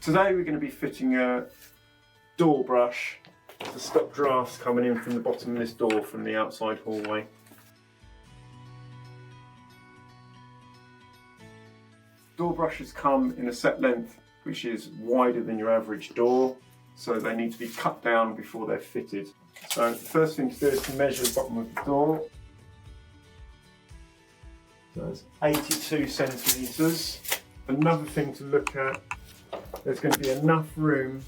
Today we're going to be fitting a door brush to stop drafts coming in from the bottom of this door from the outside hallway. Door brushes come in a set length which is wider than your average door, so they need to be cut down before they're fitted. So the first thing to do is to measure the bottom of the door. So it's 82 centimetres. Another thing to look at, there's going to be enough room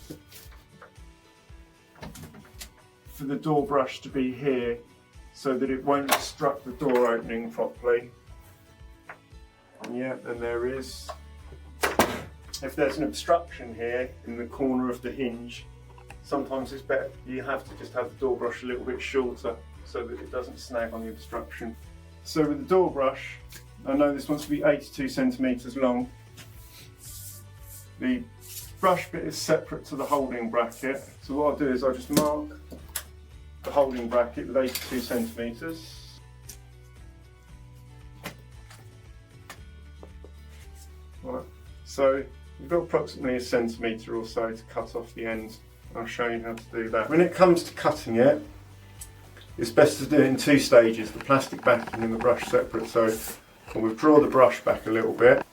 for the door brush to be here so that it won't obstruct the door opening properly. Yeah, and there is. If there's an obstruction here in the corner of the hinge, sometimes it's better, you have to just have the door brush a little bit shorter so that it doesn't snag on the obstruction. So with the door brush, I know this wants to be 82 centimetres long. The brush bit is separate to the holding bracket. So what I'll do is I'll just mark the holding bracket with 82 centimetres. Right. So you've got approximately a centimetre or so to cut off the end. I'll show you how to do that. When it comes to cutting it, it's best to do it in two stages, the plastic backing and the brush separate. So I'll withdraw the brush back a little bit.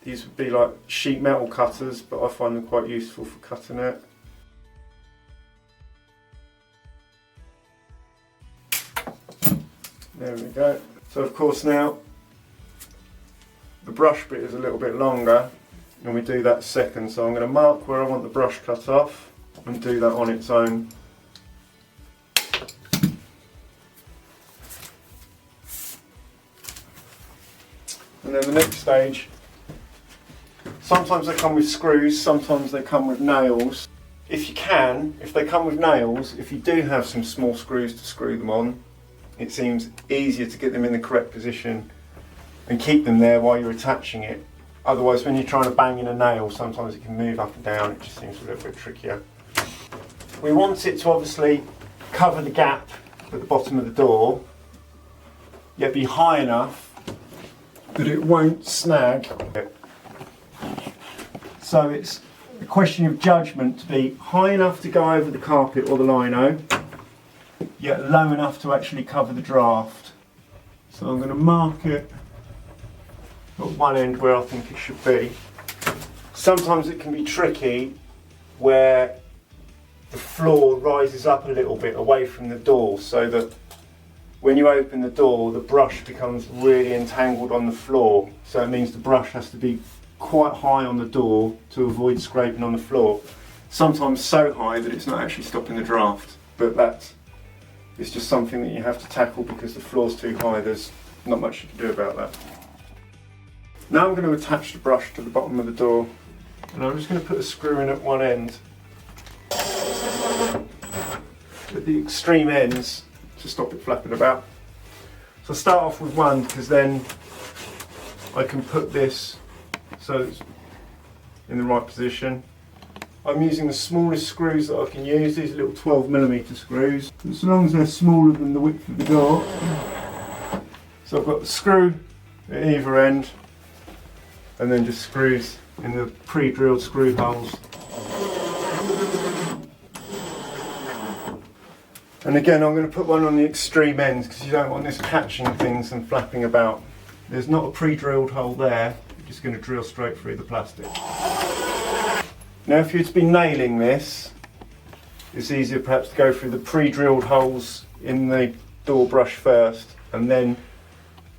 These would be like sheet metal cutters, but I find them quite useful for cutting it. There we go. So of course now the brush bit is a little bit longer and we do that second. So I'm going to mark where I want the brush cut off and do that on its own. And then the next stage, sometimes they come with screws, sometimes they come with nails. If you can, if they come with nails, if you do have some small screws to screw them on, it seems easier to get them in the correct position and keep them there while you're attaching it. Otherwise, when you're trying to bang in a nail, sometimes it can move up and down, it just seems a little bit trickier. We want it to obviously cover the gap at the bottom of the door, yet be high enough that it won't snag. So it's a question of judgment to be high enough to go over the carpet or the lino, yet low enough to actually cover the draft. So I'm going to mark it at one end where I think it should be. Sometimes it can be tricky where the floor rises up a little bit away from the door, so that when you open the door the brush becomes really entangled on the floor. So it means the brush has to be quite high on the door to avoid scraping on the floor. Sometimes so high that it's not actually stopping the draft, but that is just something that you have to tackle because the floor's too high. There's not much you can do about that. Now I'm going to attach the brush to the bottom of the door, and I'm just going to put a screw in at one end at the extreme ends to stop it flapping about. So I'll start off with one because then I can put this so it's in the right position. I'm using the smallest screws that I can use, these little 12mm screws, as long as they're smaller than the width of the door. So I've got the screw at either end, and then just screws in the pre-drilled screw holes. And again, I'm going to put one on the extreme ends because you don't want this catching things and flapping about. There's not a pre-drilled hole there, you're just going to drill straight through the plastic. Now if you'd been nailing this, it's easier perhaps to go through the pre-drilled holes in the door brush first and then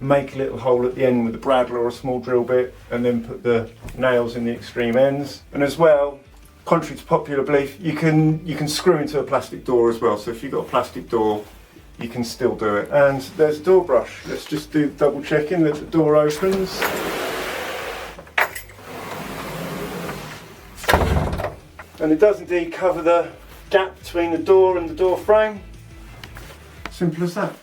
make a little hole at the end with a brad or a small drill bit and then put the nails in the extreme ends. And as well, contrary to popular belief, you can screw into a plastic door as well. So if you've got a plastic door, you can still do it. And there's a door brush. Let's just do double checking that the door opens. And it does indeed cover the gap between the door and the door frame. Simple as that.